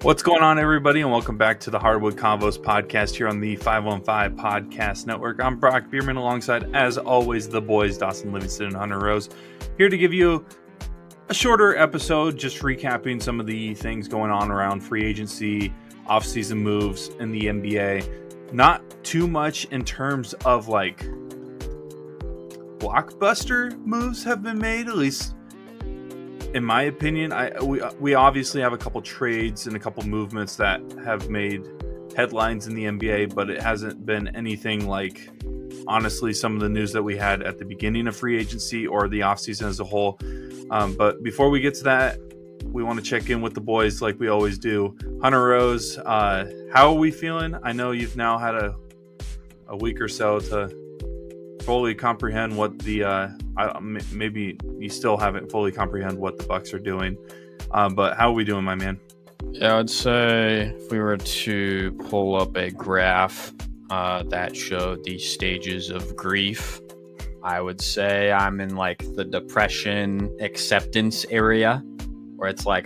What's going on, everybody, and welcome back to the Hardwood Convos podcast here on the 515 Podcast Network. I'm Brock Bierman alongside, as always, the boys, Dawson, Livingston, and Hunter Rose, here to give you a shorter episode, just recapping some of the things going on around free agency, offseason moves in the NBA. Not too much in terms of like blockbuster moves have been made, at least in my opinion. We obviously have a couple trades and a couple movements that have made headlines in the NBA, but it hasn't been anything like, honestly, some of the news that we had at the beginning of free agency or the offseason as a whole. But before we get to that, we want to check in with the boys like we always do. Hunter Rose, how are we feeling? I know you've now had a week or so to fully comprehend what the maybe you still haven't fully comprehend what the Bucks are doing, but how are we doing, my man? Yeah, I'd say if we were to pull up a graph that showed the stages of grief, I would say I'm in like the depression acceptance area, where it's like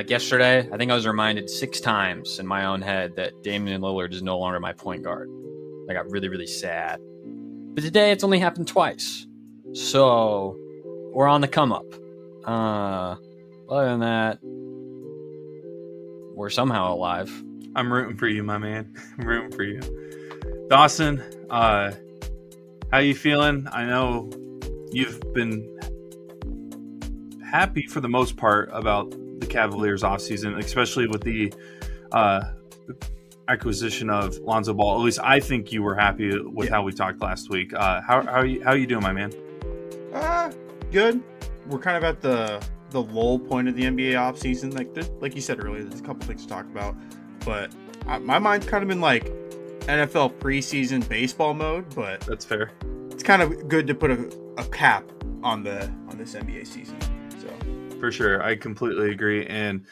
yesterday, I think I was reminded 6 times in my own head that Damian Lillard is no longer my point guard. I got really, really sad. But today it's only happened twice. So we're on the come up. Other than that, we're somehow alive. I'm rooting for you, my man. I'm rooting for you. Dawson, how you feeling? I know you've been happy for the most part about the Cavaliers offseason, especially with the acquisition of Lonzo Ball. At least I think you were happy with how we talked last week. How are you doing, my man? Good. We're kind of at the lull point of the NBA offseason. Like you said earlier, there's a couple things to talk about, but my mind's kind of in like NFL preseason baseball mode. But that's fair. It's kind of good to put a cap on this NBA season. So for sure, I completely agree. And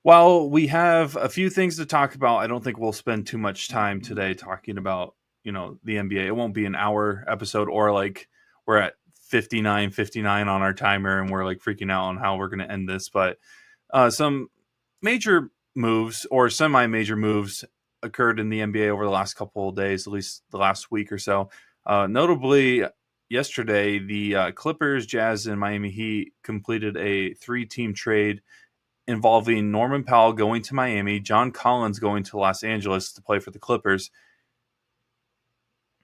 while we have a few things to talk about, I don't think we'll spend too much time today talking about, the NBA. It won't be an hour episode, or like we're at 59 on our timer and we're like freaking out on how we're going to end this. But some major moves or semi-major moves occurred in the NBA over the last couple of days, at least the last week or so. Notably, yesterday, the Clippers, Jazz, and Miami Heat completed a 3-team trade involving Norman Powell going to Miami, John Collins going to Los Angeles to play for the Clippers,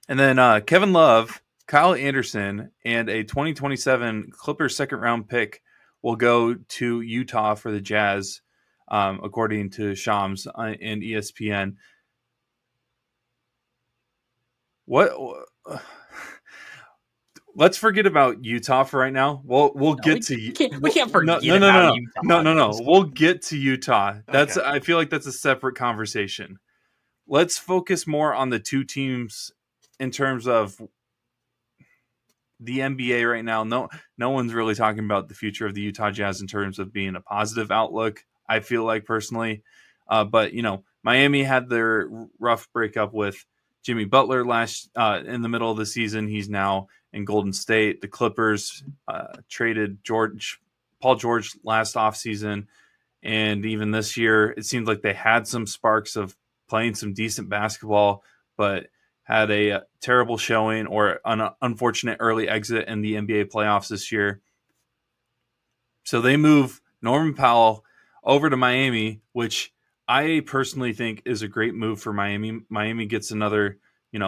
and then Kevin Love, Kyle Anderson, and a 2027 Clippers second-round pick will go to Utah for the Jazz, according to Shams and ESPN. Let's forget about Utah for right now. We can't forget about Utah. No. We'll get to Utah. Okay. I feel like that's a separate conversation. Let's focus more on the two teams in terms of the NBA right now. No one's really talking about the future of the Utah Jazz in terms of being a positive outlook, I feel like personally. But Miami had their rough breakup with Jimmy Butler in the middle of the season. He's now in Golden State. The Clippers traded Paul George last offseason, and even this year, it seems like they had some sparks of playing some decent basketball, but had a terrible showing or an unfortunate early exit in the NBA playoffs this year. So they move Norman Powell over to Miami, which I personally think is a great move for Miami. Miami gets another,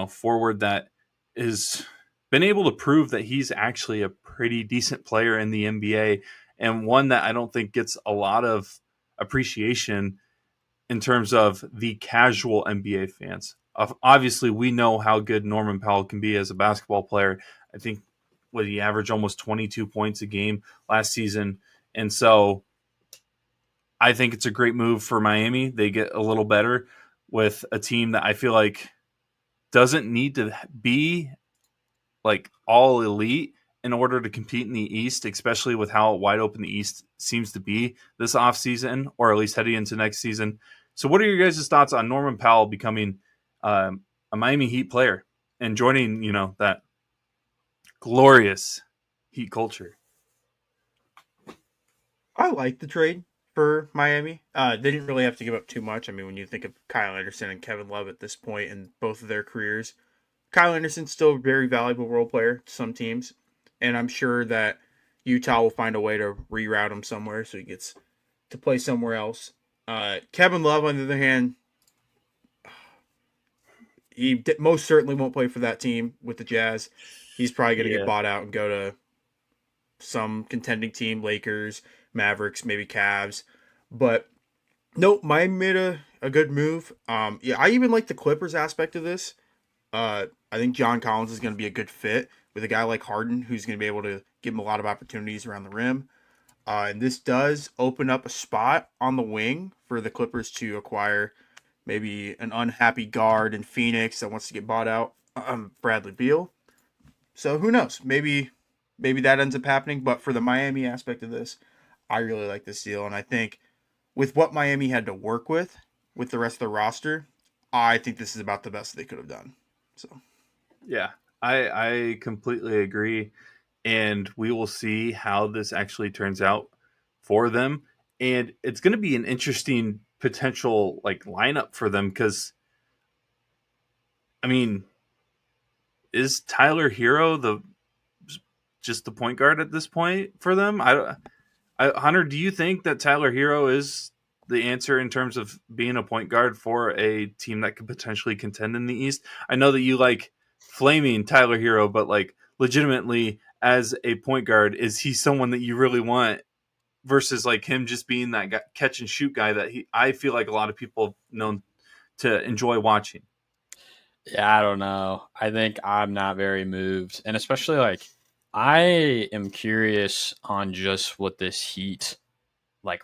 forward that is been able to prove that he's actually a pretty decent player in the NBA, and one that I don't think gets a lot of appreciation in terms of the casual NBA fans. Obviously, we know how good Norman Powell can be as a basketball player. I think he averaged almost 22 points a game last season, and so I think it's a great move for Miami. They get a little better with a team that I feel like doesn't need to be like all elite in order to compete in the East, especially with how wide open the East seems to be this offseason, or at least heading into next season. So what are your guys' thoughts on Norman Powell becoming a Miami Heat player and joining, that glorious Heat culture? I like the trade for Miami. They didn't really have to give up too much. I mean, when you think of Kyle Anderson and Kevin Love at this point in both of their careers, Kyle Anderson's still a very valuable role player to some teams, and I'm sure that Utah will find a way to reroute him somewhere so he gets to play somewhere else. Kevin Love, on the other hand, he most certainly won't play for that team with the Jazz. He's probably going to get bought out and go to some contending team, Lakers, Mavericks, maybe Cavs. But no, Miami made a good move. I even like the Clippers aspect of this. I think John Collins is going to be a good fit with a guy like Harden, who's going to be able to give him a lot of opportunities around the rim. And this does open up a spot on the wing for the Clippers to acquire maybe an unhappy guard in Phoenix that wants to get bought out, Bradley Beal. So who knows? Maybe that ends up happening. But for the Miami aspect of this, I really like this deal. And I think with what Miami had to work with the rest of the roster, I think this is about the best they could have done. So, yeah, I completely agree. And we will see how this actually turns out for them. And it's going to be an interesting potential lineup for them because, I mean, is Tyler Hero just the point guard at this point for them? Hunter, do you think that Tyler Hero is the answer in terms of being a point guard for a team that could potentially contend in the East? I know that you like flaming Tyler Hero, but legitimately as a point guard, is he someone that you really want versus him just being that guy, catch and shoot guy that I feel like a lot of people have known to enjoy watching? Yeah, I don't know. I think I'm not very moved. And especially I am curious on just what this Heat what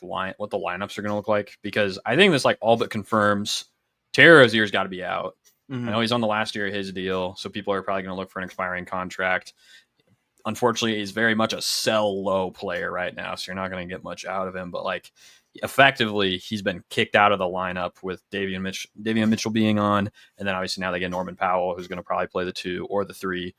the lineups are going to look like, because I think this all but confirms Terry Rozier's got to be out. Mm-hmm. I know he's on the last year of his deal, so people are probably going to look for an expiring contract. Unfortunately, he's very much a sell low player right now, so you're not going to get much out of him. But effectively, he's been kicked out of the lineup with Davion Mitchell being on, and then obviously now they get Norman Powell, who's going to probably play the 2 or the 3.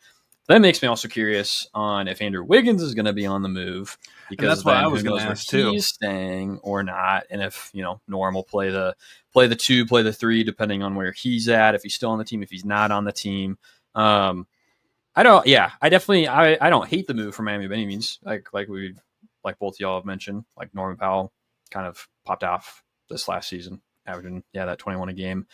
That makes me also curious on if Andrew Wiggins is going to be on the move, because that's what I was going to ask too. He's staying or not, and if Norm will play the 2, play the 3, depending on where he's at. If he's still on the team, if he's not on the team, I don't hate the move for Miami by any means. Like both y'all have mentioned, Norman Powell kind of popped off this last season, averaging that 21 a game.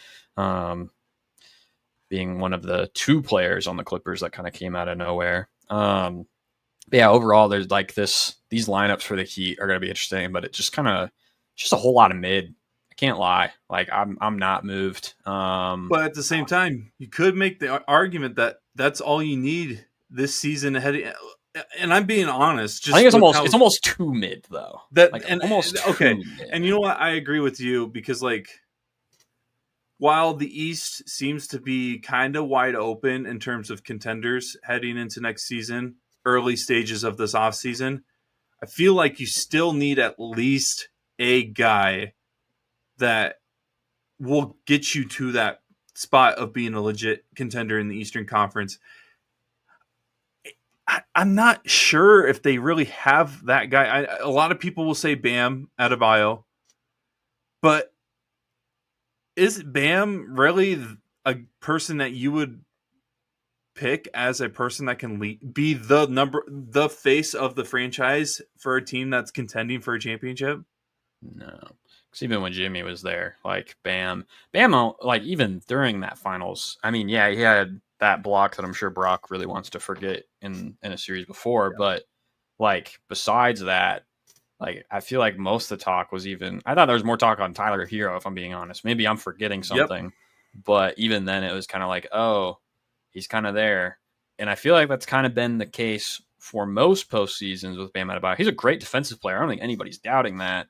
Being one of the 2 players on the Clippers that kind of came out of nowhere. Overall, there's these lineups for the Heat are going to be interesting, but it's just a whole lot of mid. I can't lie. I'm not moved. But at the same time, you could make the argument that that's all you need this season ahead. And I'm being honest. I think it's almost too mid though. Okay. Mid. And you know what? I agree with you because while the East seems to be kind of wide open in terms of contenders heading into next season, early stages of this offseason, I feel like you still need at least a guy that will get you to that spot of being a legit contender in the Eastern Conference. I'm not sure if they really have that guy. A lot of people will say Bam Adebayo, but is Bam really a person that you would pick as a person that can be the face of the franchise for a team that's contending for a championship? No, because even when Jimmy was there, Bam, even during that finals, I mean, he had that block that I'm sure Brock really wants to forget in a series before, but besides that, I feel like most of the talk was I thought there was more talk on Tyler Hero, if I'm being honest. Maybe I'm forgetting something, but even then it was kind of oh, he's kind of there. And I feel like that's kind of been the case for most postseasons with Bam Adebayo. He's a great defensive player. I don't think anybody's doubting that.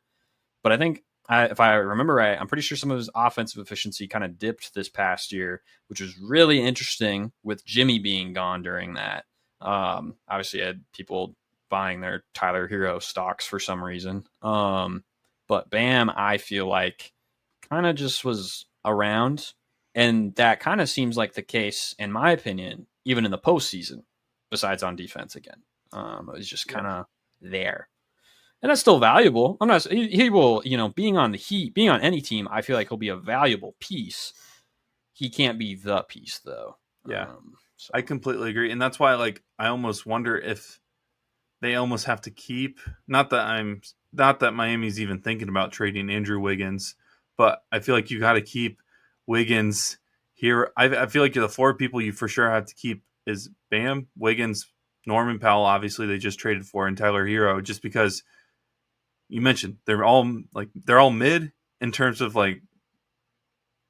But I think, if I remember right, I'm pretty sure some of his offensive efficiency kind of dipped this past year, which was really interesting with Jimmy being gone during that. Obviously, I had people buying their Tyler Hero stocks for some reason. But Bam, I feel kind of just was around. And that kind of seems like the case, in my opinion, even in the postseason, besides on defense again. It was just kind of there. And that's still valuable. I'm not. He will, being on the Heat, being on any team, I feel like he'll be a valuable piece. He can't be the piece, though. Yeah, so. I completely agree, and that's why, like, I almost wonder if they almost have to keep. Not that Miami's even thinking about trading Andrew Wiggins, but I feel like you got to keep Wiggins here. I feel like the 4 people you for sure have to keep is Bam, Wiggins, Norman Powell. Obviously, they just traded for, and Tyler Hero, just because you mentioned they're all mid in terms of like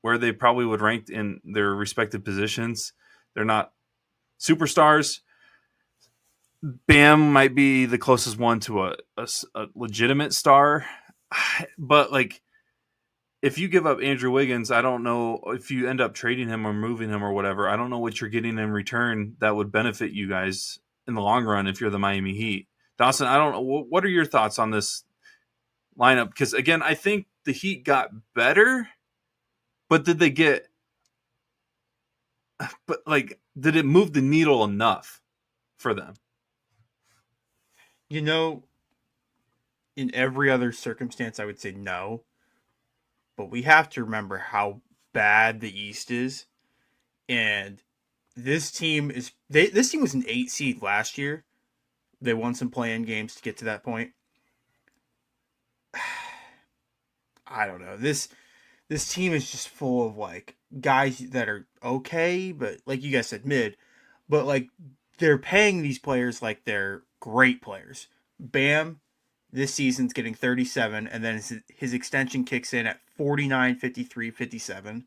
where they probably would rank in their respective positions. They're not superstars. Bam might be the closest one to a legitimate star, but like if you give up Andrew Wiggins, I don't know if you end up trading him or moving him or whatever. I don't know what you're getting in return that would benefit you guys in the long run if you're the Miami Heat. Dawson, I don't know. What are your thoughts on this lineup? Because again, I think the Heat got better, but did it move the needle enough for them? In every other circumstance, I would say no. But we have to remember how bad the East is. And this team was an 8 seed last year. They won some play-in games to get to that point. I don't know. This team is just full of like guys that are okay, but like you guys said, mid. But like they're paying these players like they're great players. Bam, this season's getting 37, and then his extension kicks in at 49, 53, 57.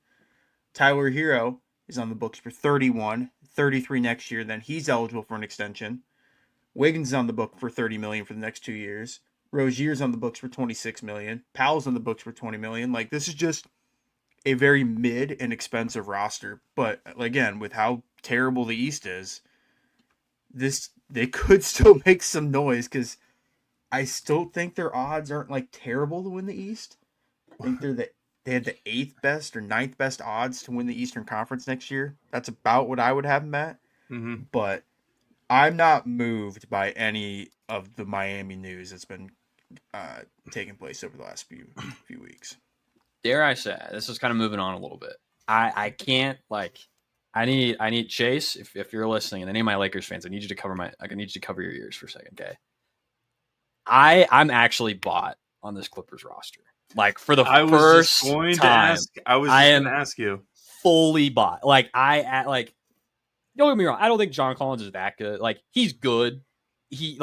Tyler Hero is on the books for 31, 33 next year. Then he's eligible for an extension. Wiggins is on the book for $30 million for the next 2 years. Rozier's on the books for $26 million. Powell's on the books for $20 million. Like, this is just a very mid and expensive roster. But again, with how terrible the East is, they could still make some noise because I still think their odds aren't like terrible to win the East. I think they had the 8th best or 9th best odds to win the Eastern Conference next year. That's about what I would have them at. Mm-hmm. But I'm not moved by any of the Miami news that's been taking place over the last few weeks. Dare I say, this is kind of moving on a little bit. I can't I need Chase. If you're listening, and any of my Lakers fans, I need you to cover your ears for a second, okay? I'm actually bought on this Clippers roster. Like for the first time, I was going to ask you. Fully bought. Like don't get me wrong. I don't think John Collins is that good. Like he's good. He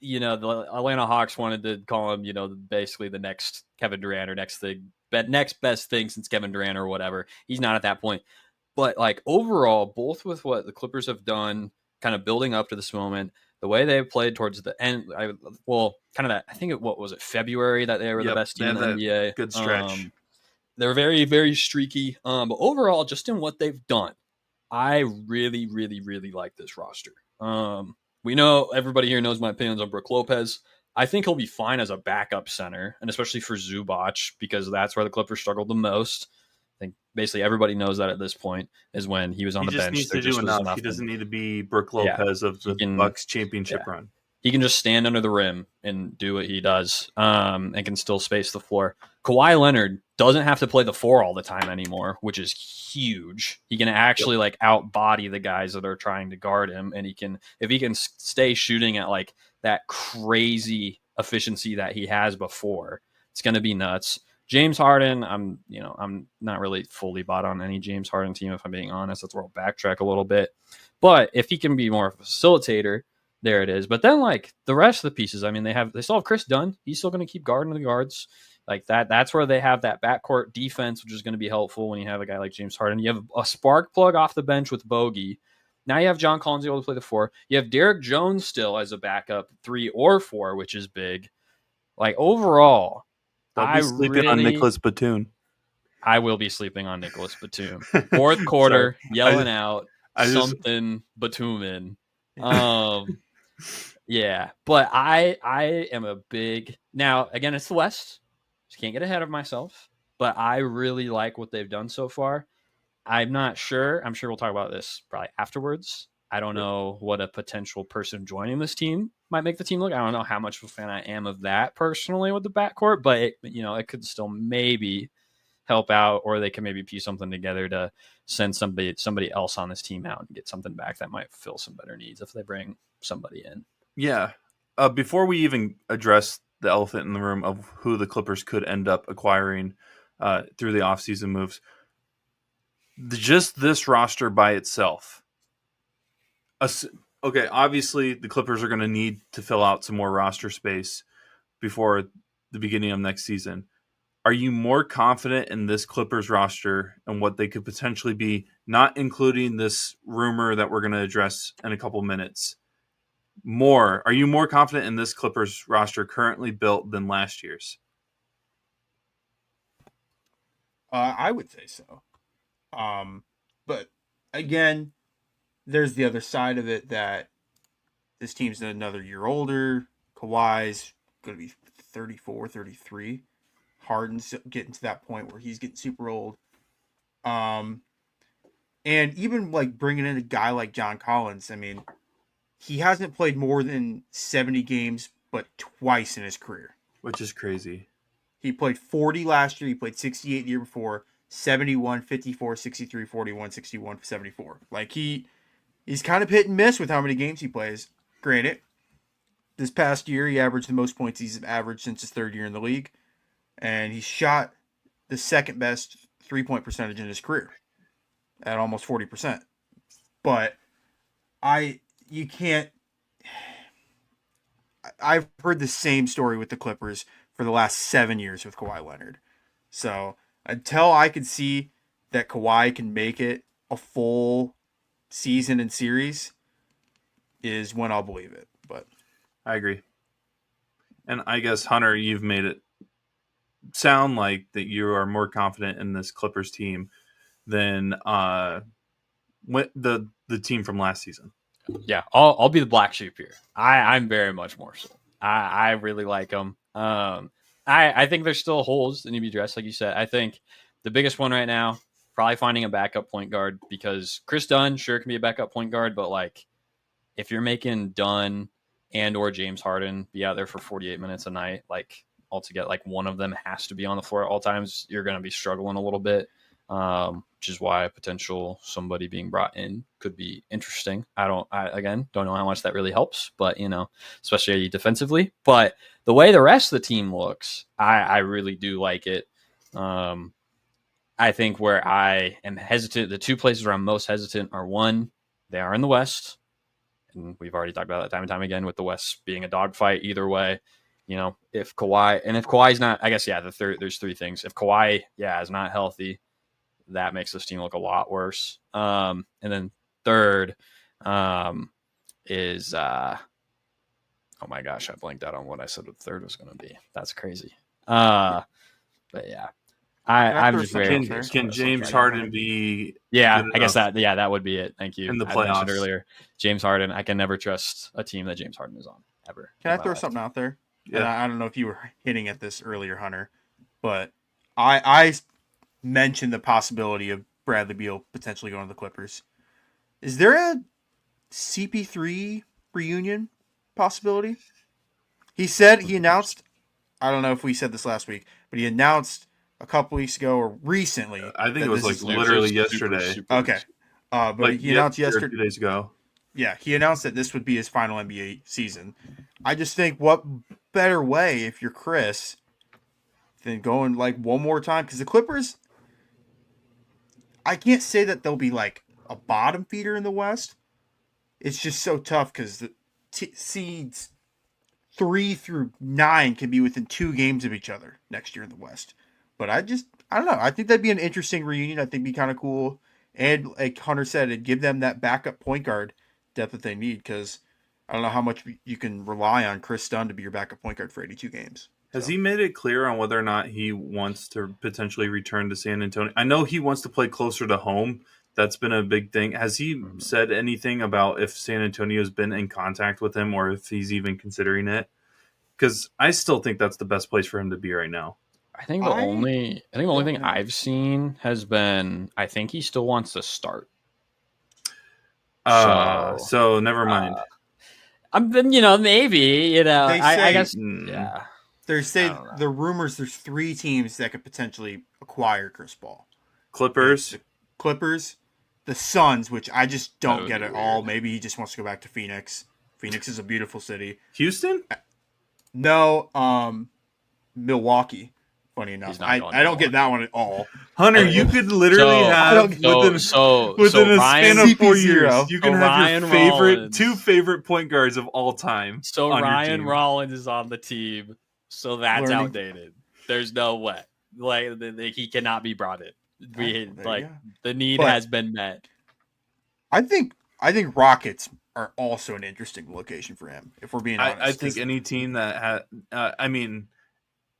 the Atlanta Hawks wanted to call him, basically the next Kevin Durant or next best thing since Kevin Durant or whatever. He's not at that point. But like overall, both with what the Clippers have done, kind of building up to this moment, the way they played towards the end, I think what was it, February that they were the best team in the NBA. Good stretch. They're very, very streaky. But overall, just in what they've done, I really, really, really like this roster. We know everybody here knows my opinions on Brook Lopez. I think he'll be fine as a backup center, and especially for Zubac, because that's where the Clippers struggled the most. I think basically everybody knows that at this point is when he was on the bench. He just needs to do enough. He doesn't need to be Brook Lopez of the Bucks championship run. He can just stand under the rim and do what he does, and can still space the floor. Kawhi Leonard doesn't have to play the 4 all the time anymore, which is huge. He can actually outbody the guys that are trying to guard him, and if he can stay shooting at like that crazy efficiency that he has before, it's going to be nuts. James Harden, I'm not really fully bought on any James Harden team, if I'm being honest. That's where I'll backtrack a little bit. But if he can be more of a facilitator, there it is. But then like the rest of the pieces, I mean, they still have Chris Dunn. He's still going to keep guarding the guards. Like that's where they have that backcourt defense, which is going to be helpful when you have a guy like James Harden. You have a spark plug off the bench with Bogey. Now you have John Collins able to play the 4. You have Derek Jones still as a backup 3 or 4, which is big. Like overall, I'll be sleeping on Nicholas Batum. I will be sleeping on Nicholas Batum. Fourth quarter, yelling out something Batumin. Yeah, but I am a big now. Again, it's the West. Just can't get ahead of myself. But I really like what they've done so far. I'm not sure. I'm sure we'll talk about this probably afterwards. I don't know what a potential person joining this team might make the team look. I don't know how much of a fan I am of that personally with the backcourt, but it could still maybe help out, or they can maybe piece something together to send somebody else on this team out and get something back that might fill some better needs if they bring somebody in. Yeah. Before we even address the elephant in the room of who the Clippers could end up acquiring through the offseason moves, just this roster by itself. Okay, obviously the Clippers are going to need to fill out some more roster space before the beginning of next season. Are you more confident in this Clippers roster and what they could potentially be, not including this rumor that we're going to address in a couple minutes? Are you more confident in this Clippers roster currently built than last year's? I would say so. But again, there's the other side of it that this team's another year older. Kawhi's going to be 34, 33. Harden's getting to that point where he's getting super old. And even like bringing in a guy like John Collins, I mean, he hasn't played more than 70 games, but twice in his career. Which is crazy. He played 40 last year. He played 68 the year before. 71, 54, 63, 41, 61, 74. Like he's kind of hit and miss with how many games he plays. Granted, this past year he averaged the most points he's averaged since his third year in the league. And he shot the second best 3-point percentage in his career at almost 40%. But I've heard the same story with the Clippers for the last 7 years with Kawhi Leonard. So until I can see that Kawhi can make it a full season and series is when I'll believe it. But I agree. And I guess, Hunter, you've made it sound like that you are more confident in this Clippers team than the team from last season. Yeah, I'll be the black sheep here. I'm very much more so. I really like them. I think there's still holes that need to be addressed, like you said. I think the biggest one right now, probably finding a backup point guard, because Chris Dunn sure can be a backup point guard, but like if you're making Dunn and or James Harden be out there for 48 minutes a night, like altogether, like one of them has to be on the floor at all times, you're going to be struggling a little bit, which is why a potential somebody being brought in could be interesting. Again, don't know how much that really helps, but especially defensively. But the way the rest of the team looks, I really do like it. I think where I am hesitant, the two places where I'm most hesitant are, one, they are in the West, and we've already talked about that time and time again with the West being a dogfight either way. If Kawhi's not, I guess, there's three things. If Kawhi, is not healthy, that makes this team look a lot worse. And then third is, oh my gosh, I blanked out on what I said the third was going to be. That's crazy. But yeah, I'm just very. Can James Harden be? Yeah, I guess that would be it. Thank you. In the playoffs. I mentioned earlier, James Harden. I can never trust a team that James Harden is on ever. Can I throw something out there? Yeah. And I don't know if you were hitting at this earlier, Hunter, but I mentioned the possibility of Bradley Beal potentially going to the Clippers. Is there a CP3 reunion possibility? He announced, I don't know if we said this last week, but he announced a couple weeks ago or recently. I think it was like literally yesterday. Okay. But he announced yesterday. 2 days ago. Yeah, he announced that this would be his final NBA season. I just think what better way if you're Chris than going like one more time, because the Clippers, I can't say that they'll be like a bottom feeder in the West. It's just so tough because the seeds 3 through 9 can be within 2 games of each other next year in the West. But I don't know. I think that'd be an interesting reunion. I think it'd be kind of cool. And like Hunter said, it'd give them that backup point guard depth that they need, because I don't know how much you can rely on Chris Dunn to be your backup point guard for 82 games. Has he made it clear on whether or not he wants to potentially return to San Antonio? I know he wants to play closer to home. That's been a big thing. Has he said anything about if San Antonio's been in contact with him or if he's even considering it? Because I still think that's the best place for him to be right now. I think the only thing I've seen has been, I think he still wants to start. So never mind. Maybe I guess yeah. There's the rumors. There's 3 teams that could potentially acquire Chris Paul. Clippers, the Suns, which I just don't get at all. Maybe he just wants to go back to Phoenix. Phoenix is a beautiful city. Houston? No, Milwaukee. Funny enough, I don't get that one at all. Hunter, you could literally have within a span of 4 years, you can have your two favorite point guards of all time. So Ryan Rollins is on the team, so that's outdated. There's no way, he cannot be brought in. The need has been met. I think Rockets are also an interesting location for him. If we're being honest, I think any team that has,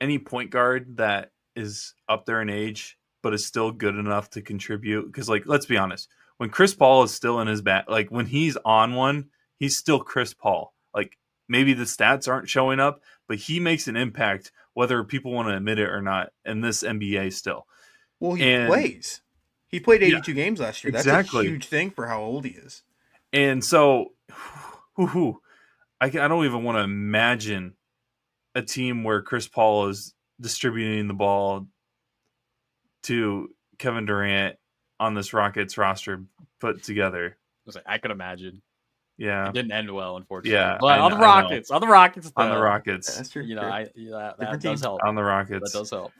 any point guard that is up there in age but is still good enough to contribute. Because, let's be honest, when Chris Paul is still in his back, when he's on one, he's still Chris Paul. Maybe the stats aren't showing up, but he makes an impact whether people want to admit it or not in this NBA still. Well, he plays. He played 82 games last year. That's a huge thing for how old he is. And so, I don't even want to imagine a team where Chris Paul is distributing the ball to Kevin Durant on this Rockets roster put together. I could imagine. Yeah, it didn't end well, unfortunately. Yeah, but on the Rockets, that's true. That does help. On the Rockets, that does help.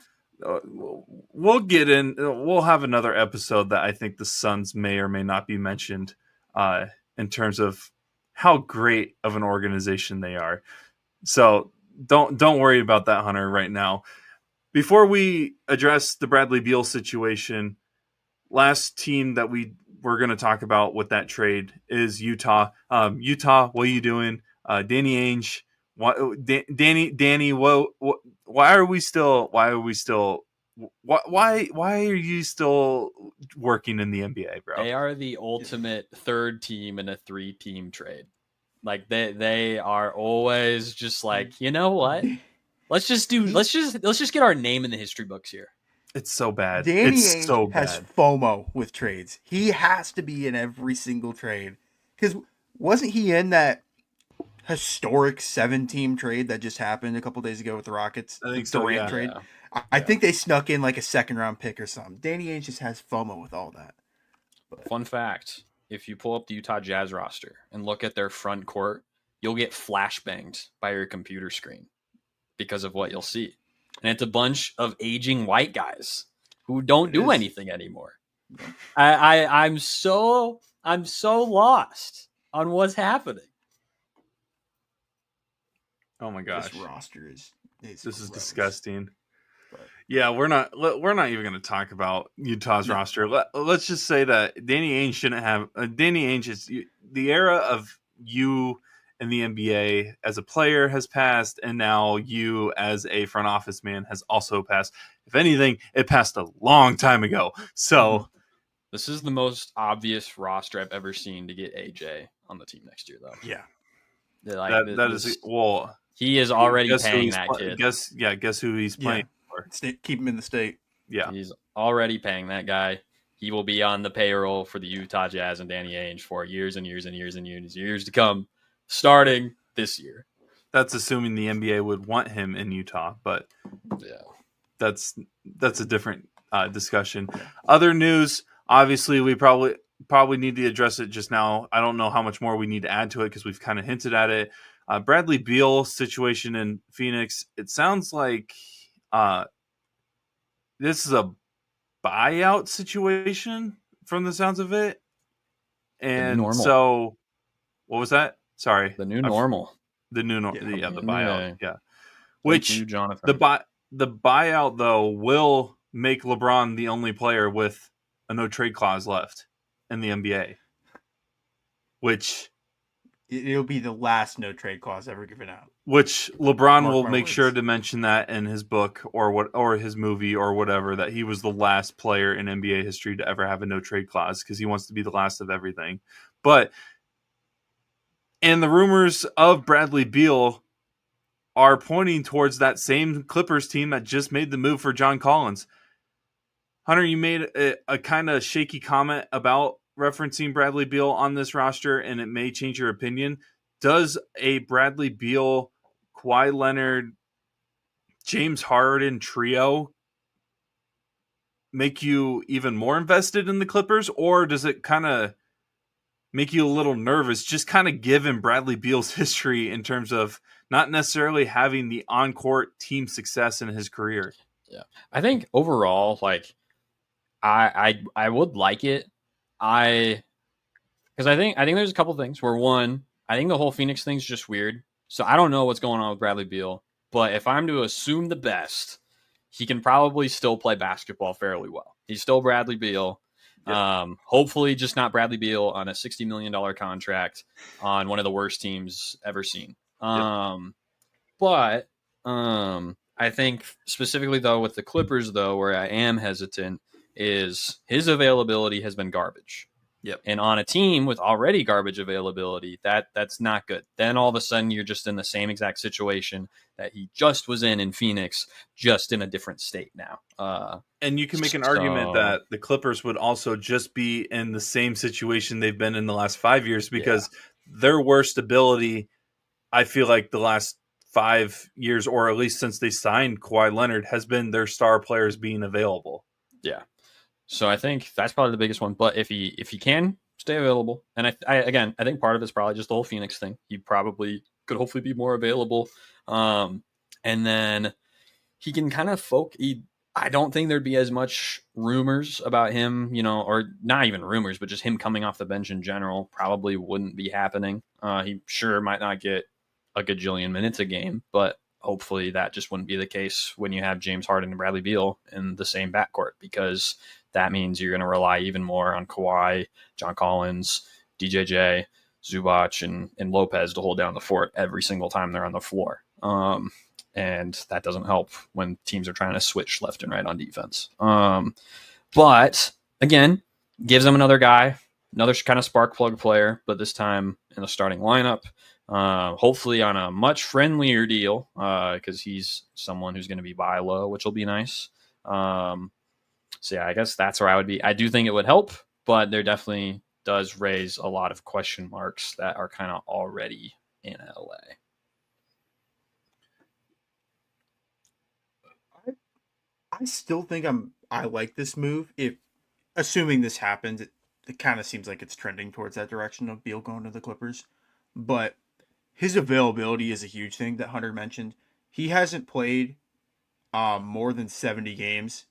We'll get in. We'll have another episode that I think the Suns may or may not be mentioned in terms of how great of an organization they are. So don't worry about that, Hunter, right now. Before we address the Bradley Beal situation, last team that we were going to talk about with that trade is Utah. Utah, what are you doing? Danny Ainge. Danny, why are you still working in the NBA, bro? They are the ultimate third team in a 3-team trade. They are always just you know what? Let's just get our name in the history books here. It's so bad. Danny Ainge has FOMO with trades. He has to be in every single trade. Because wasn't he in that historic 7-team trade that just happened a couple days ago with the Rockets? I think so, Durant trade. Yeah. I think they snuck in a 2nd-round pick or something. Danny Ainge just has FOMO with all that. But Fun fact, if you pull up the Utah Jazz roster and look at their front court, you'll get flashbanged by your computer screen because of what you'll see. And it's a bunch of aging white guys who don't do anything anymore. I'm so lost on what's happening. Oh my gosh, this roster is disgusting. But yeah, we're not even going to talk about Utah's roster. Let's just say that Danny Ainge shouldn't have. Danny Ainge is the era of you in the NBA as a player has passed, and now you as a front office man has also passed. If anything, it passed a long time ago. So this is the most obvious roster I've ever seen to get AJ on the team next year, though. Yeah, he is already paying that kid. Guess who he's playing for? Keep him in the state. Yeah, he's already paying that guy. He will be on the payroll for the Utah Jazz and Danny Ainge for years and years and years and years to come. Starting this year. That's assuming the NBA would want him in Utah, but that's a different discussion. Other news, obviously, we probably need to address it just now. I don't know how much more we need to add to it because we've kind of hinted at it. Bradley Beal situation in Phoenix. It sounds like this is a buyout situation from the sounds of it. And so, what was that? Sorry, the new normal. The buyout. Yeah, which the buyout though will make LeBron the only player with a no trade clause left in the NBA. Which it'll be the last no trade clause ever given out. Which LeBron will make sure to mention that in his book or his movie or whatever, that he was the last player in NBA history to ever have a no trade clause because he wants to be the last of everything. And the rumors of Bradley Beal are pointing towards that same Clippers team that just made the move for John Collins. Hunter, you made a kind of shaky comment about referencing Bradley Beal on this roster, and it may change your opinion. Does a Bradley Beal, Kawhi Leonard, James Harden trio make you even more invested in the Clippers, or does it kind of make you a little nervous, just kind of given Bradley Beal's history in terms of not necessarily having the on-court team success in his career? Yeah, I think overall, like, I would like it. Because I think there's a couple things where, one, I think the whole Phoenix thing's just weird. So I don't know what's going on with Bradley Beal, but if I'm to assume the best, he can probably still play basketball fairly well. He's still Bradley Beal. Yep. Hopefully just not Bradley Beal on a $60 million contract on one of the worst teams ever seen. But I think specifically, though, with the Clippers, though, where I am hesitant is his availability has been garbage. Yep. And on a team with already garbage availability, that's not good. Then all of a sudden you're just in the same exact situation that he just was in Phoenix, just in a different state now. And you can make an argument that the Clippers would also just be in the same situation they've been in the last 5 years, because their worst ability, I feel like the last 5 years, or at least since they signed Kawhi Leonard, has been their star players being available. Yeah. So I think that's probably the biggest one. But if he can stay available, and I think part of it's probably just the whole Phoenix thing. He probably could hopefully be more available. And then he can kind of I don't think there'd be as much rumors about him, or not even rumors, but just him coming off the bench in general probably wouldn't be happening. He sure might not get a gajillion minutes a game, but hopefully that just wouldn't be the case when you have James Harden and Bradley Beal in the same backcourt, because that means you're going to rely even more on Kawhi, John Collins, DJJ, Zubac, and Lopez to hold down the fort every single time they're on the floor. And that doesn't help when teams are trying to switch left and right on defense. But again, gives them another guy, another kind of spark plug player, but this time in the starting lineup. Hopefully on a much friendlier deal, because he's someone who's going to be buy low, which will be nice. So yeah, I guess that's where I would be. I do think it would help, but there definitely does raise a lot of question marks that are kind of already in LA. I still think I like this move. If assuming this happens, it kind of seems like it's trending towards that direction of Beal going to the Clippers. But his availability is a huge thing that Hunter mentioned. He hasn't played more than 70 games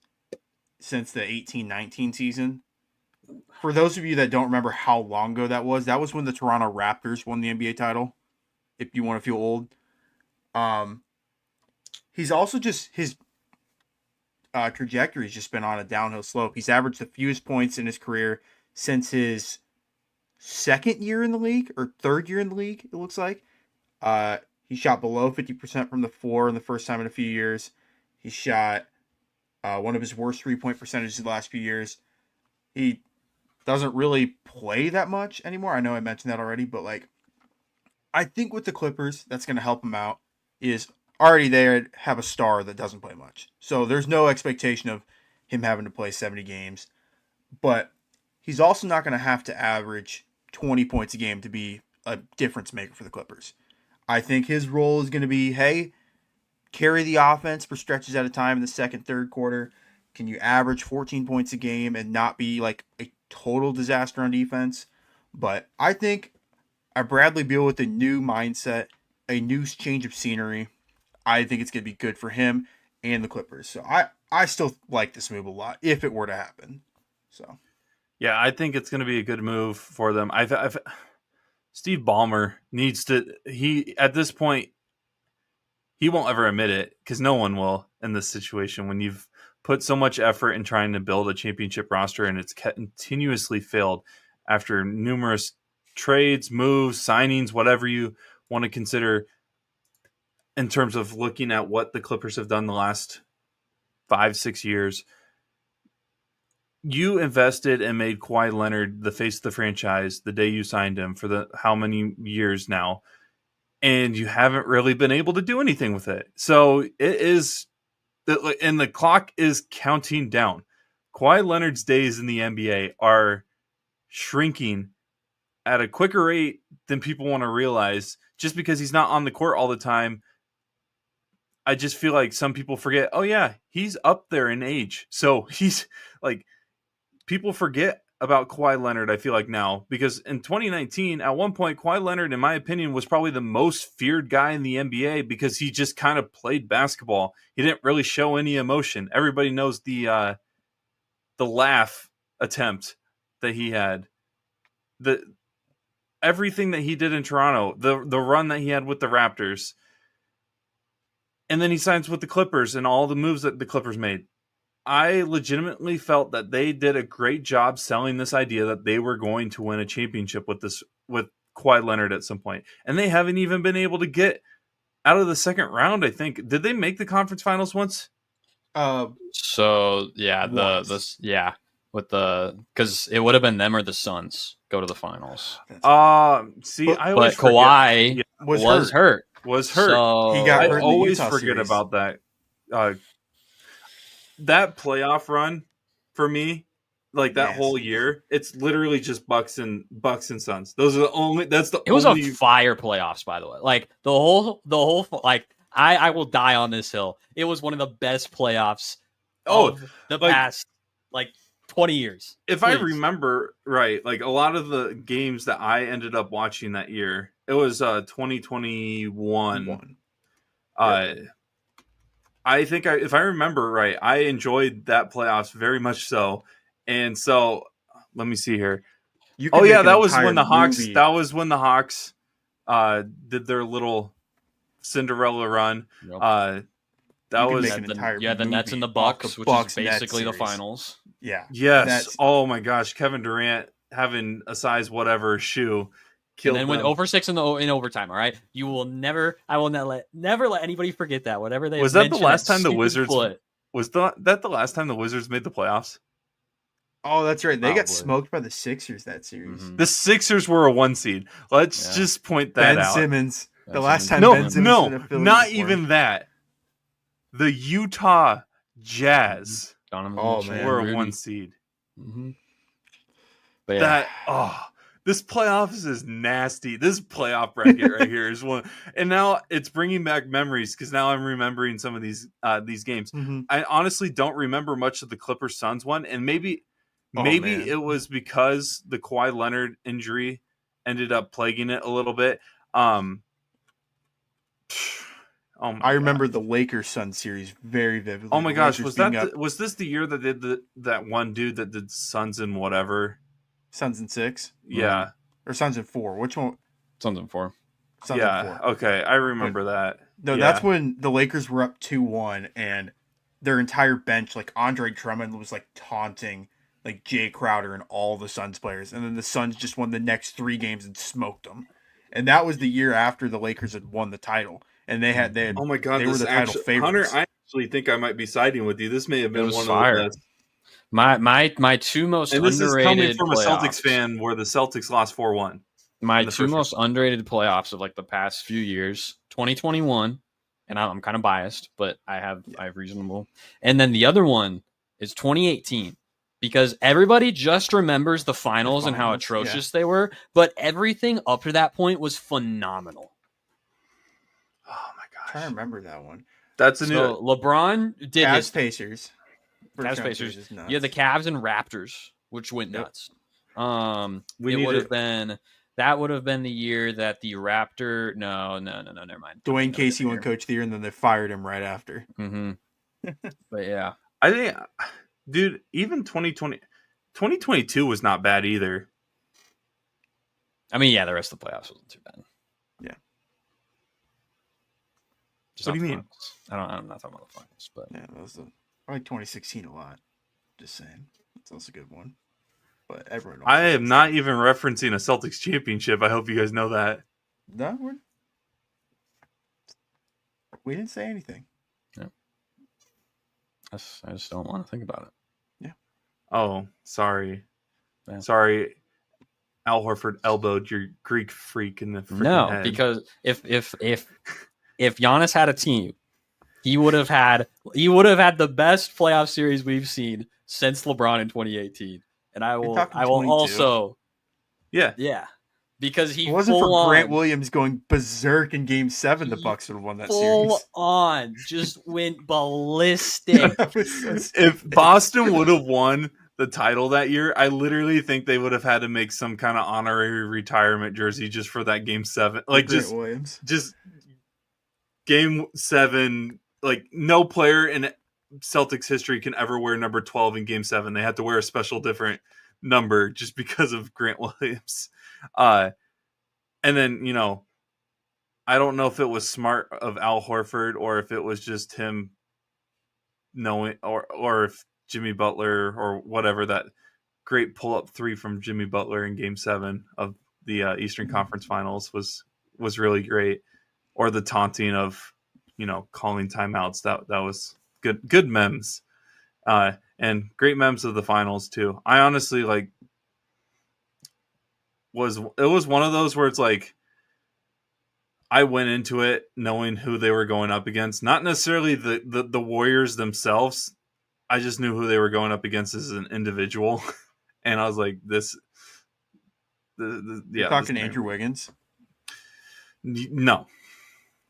since the 18-19 season. For those of you that don't remember how long ago that was when the Toronto Raptors won the NBA title, if you want to feel old. He's also just, his trajectory has just been on a downhill slope. He's averaged the fewest points in his career since his second year in the league, or third year in the league, it looks like. He shot below 50% from the floor in the first time in a few years. He shot one of his worst 3-point percentages in the last few years. He doesn't really play that much anymore. I know I mentioned that already, but I think with the Clippers, that's going to help him out. Is already there have a star that doesn't play much. So there's no expectation of him having to play 70 games. But he's also not going to have to average 20 points a game to be a difference maker for the Clippers. I think his role is going to be, hey, carry the offense for stretches at a time in the second, third quarter. Can you average 14 points a game and not be like a total disaster on defense? But I think a Bradley Beal with a new mindset, a new change of scenery, I think it's going to be good for him and the Clippers. So I still like this move a lot if it were to happen. So yeah, I think it's going to be a good move for them. Steve Ballmer needs to. At this point, he won't ever admit it, because no one will in this situation. When you've put so much effort in trying to build a championship roster and it's continuously failed after numerous trades, moves, signings, whatever you want to consider, in terms of looking at what the Clippers have done the last 5-6 years. You invested and made Kawhi Leonard the face of the franchise the day you signed him for how many years now, and you haven't really been able to do anything with it. So it is, and the clock is counting down. Kawhi Leonard's days in the NBA are shrinking at a quicker rate than people want to realize. Just because he's not on the court all the time, I just feel like some people forget, oh yeah, he's up there in age. So he's like, people forget about Kawhi Leonard, I feel like now, because in 2019, at one point, Kawhi Leonard, in my opinion, was probably the most feared guy in the NBA because he just kind of played basketball. He didn't really show any emotion. Everybody knows the laugh attempt that he had. Everything that he did in Toronto, the run that he had with the Raptors, and then he signs with the Clippers and all the moves that the Clippers made. I legitimately felt that they did a great job selling this idea that they were going to win a championship with Kawhi Leonard at some point. And they haven't even been able to get out of the second round, I think. Did they make the conference finals once? So yeah, because it would have been them or the Suns go to the finals. But Kawhi was hurt. So he got hurt. I always forget about that. That playoff run for me, like that whole year, it's literally just Bucks and Suns. Those are the only. It was a fire playoffs, by the way. Like the whole. Like I will die on this hill. It was one of the best playoffs. Of the past 20 years. If I remember right, like a lot of the games that I ended up watching that year, it was 2021. I think if I remember right, I enjoyed that playoffs very much so. And so let me see here. That was when the Hawks. Movie. That was when the Hawks did their little Cinderella run. Yep. The Nets and the Bucks, which is basically the finals. Yeah. Yes. Oh my gosh, Kevin Durant having a size whatever shoe. And then went over 6 in overtime. All right, I will never let anybody forget that. Whatever they was that the last time the Wizards was that the last time the Wizards made the playoffs? Oh, that's right. They got smoked by the Sixers that series. Mm-hmm. The Sixers were a 1 seed. Let's just point that out. Ben Simmons. The last time Ben Simmons not even that. The Utah Jazz were a 1 seed. Mm-hmm. This playoffs is nasty. This playoff bracket right here is one, and now it's bringing back memories because now I'm remembering some of these games. Mm-hmm. I honestly don't remember much of the Clippers Suns one, and maybe it was because the Kawhi Leonard injury ended up plaguing it a little bit. I remember the Lakers Suns series very vividly. Oh my gosh, was this the year that did that one dude that did Suns and whatever? Suns and 6? Yeah. Or Suns and 4? Which one? Suns and 4. Suns and 4. Okay. I remember that. No, that's when the Lakers were up 2-1 and their entire bench, like Andre Drummond was like taunting like Jay Crowder and all the Suns players. And then the Suns just won the next 3 games and smoked them. And that was the year after the Lakers had won the title. And they had oh my God, they were the title favorites. Hunter, I actually think I might be siding with you. This may have been one fire. Of the best. My two most and this underrated is coming from playoffs. A Celtics fan where the Celtics lost 4-1. My two most underrated playoffs of like the past few years, 2021, and I'm kind of biased, but I have reasonable. And then the other one is 2018 because everybody just remembers the finals and how atrocious they were, but everything up to that point was phenomenal. Oh my gosh. I'm trying to remember that one. That's a new LeBron did Cavs Pacers. Cavs Pacers. Yeah, the Cavs and Raptors, which went nuts. That would have been the year that the Raptor. No, never mind. Dwayne Casey won Coach of the Year, and then they fired him right after. Mm-hmm. But yeah, I think, dude, even 2022 was not bad either. I mean, yeah, the rest of the playoffs wasn't too bad. Yeah. What do you mean? I'm not talking about the finals, but yeah, that was I like 2016 a lot. Just saying, that's also a good one. But everyone. I am not even referencing a Celtics championship. I hope you guys know that. No, we didn't say anything. Yeah. I just don't want to think about it. Yeah. Oh, sorry. Yeah. Sorry. Al Horford elbowed your Greek freak in the freaking head. Because if Giannis had a team, he would have had the best playoff series we've seen since LeBron in 2018. And I will also Yeah. Yeah. Because he if it wasn't for Grant Williams going berserk in Game 7, the Bucks would have won that series. Full on, just went ballistic. If Boston would have won the title that year, I literally think they would have had to make some kind of honorary retirement jersey just for that Game 7. Like Grant Williams. Just Game 7. Like no player in Celtics history can ever wear number 12 in Game 7. They had to wear a special different number just because of Grant Williams. And then, I don't know if it was smart of Al Horford or if it was just him knowing, or if Jimmy Butler or whatever, that great pull-up 3 from Jimmy Butler in Game 7 of the Eastern Conference Finals was really great. Or the taunting of, calling timeouts. That was good memes. And great memes of the finals too. I honestly was one of those where it's like I went into it knowing who they were going up against, not necessarily the Warriors themselves. I just knew who they were going up against as an individual, and I was like, You're talking Andrew Wiggins? No.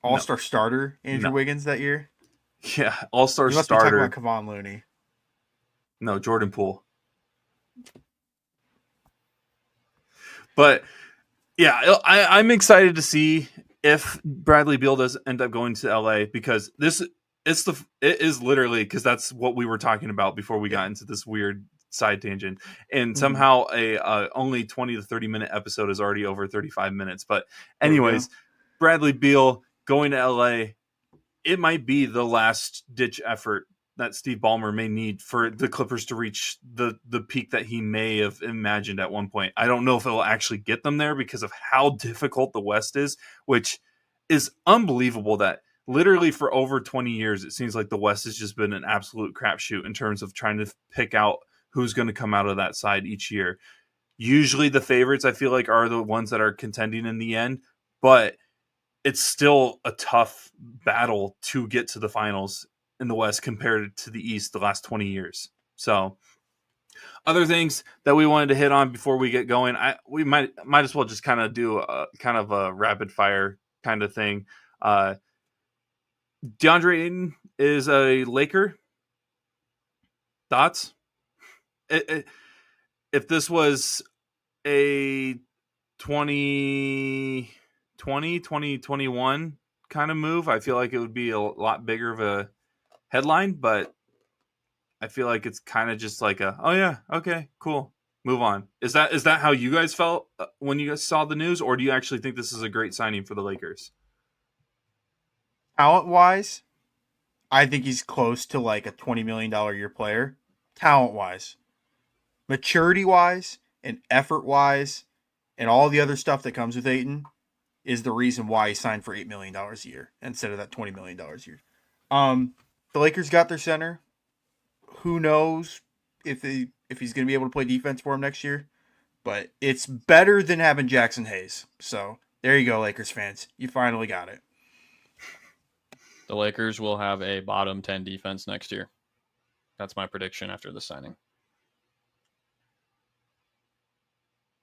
All-star starter Andrew Wiggins that year? Yeah, all-star starter. You must be talking about Kevon Looney. No, Jordan Poole. But yeah, I'm excited to see if Bradley Beal does end up going to LA, because it is literally, because that's what we were talking about before we got into this weird side tangent, and somehow a only 20 to 30 minute episode is already over 35 minutes. But anyways, Bradley Beal going to LA, it might be the last ditch effort that Steve Ballmer may need for the Clippers to reach the peak that he may have imagined at one point. I don't know if it will actually get them there because of how difficult the West is, which is unbelievable that literally for over 20 years, it seems like the West has just been an absolute crapshoot in terms of trying to pick out who's going to come out of that side each year. Usually the favorites, I feel like, are the ones that are contending in the end, but it's still a tough battle to get to the finals in the West compared to the East the last 20 years. So other things that we wanted to hit on before we get going, we might as well just kind of do a kind of a rapid fire kind of thing. DeAndre Ayton is a Laker. Thoughts? If this was a 2021 kind of move, I feel like it would be a lot bigger of a headline, but I feel like it's kind of just like oh yeah, okay, cool, move on. Is that how you guys felt when you guys saw the news, or do you actually think this is a great signing for the Lakers? Talent-wise, I think he's close to like a $20 million a year player. Talent-wise. Maturity-wise and effort-wise and all the other stuff that comes with Ayton is the reason why he signed for $8 million a year instead of that $20 million a year. The Lakers got their center. Who knows if he's going to be able to play defense for him next year. But it's better than having Jackson Hayes. So there you go, Lakers fans. You finally got it. The Lakers will have a bottom 10 defense next year. That's my prediction after the signing.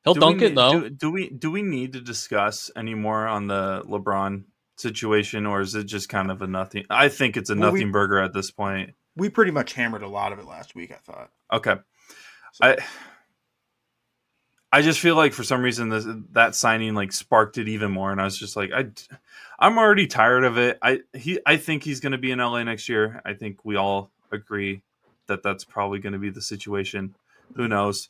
He'll dunk it, though. Do we need to discuss any more on the LeBron situation, or is it just kind of a nothing? I think it's a nothing burger at this point. We pretty much hammered a lot of it last week, I thought. Okay. So. I just feel like for some reason that signing like sparked it even more, and I was just like, I'm already tired of it. I think he's going to be in LA next year. I think we all agree that that's probably going to be the situation. Who knows?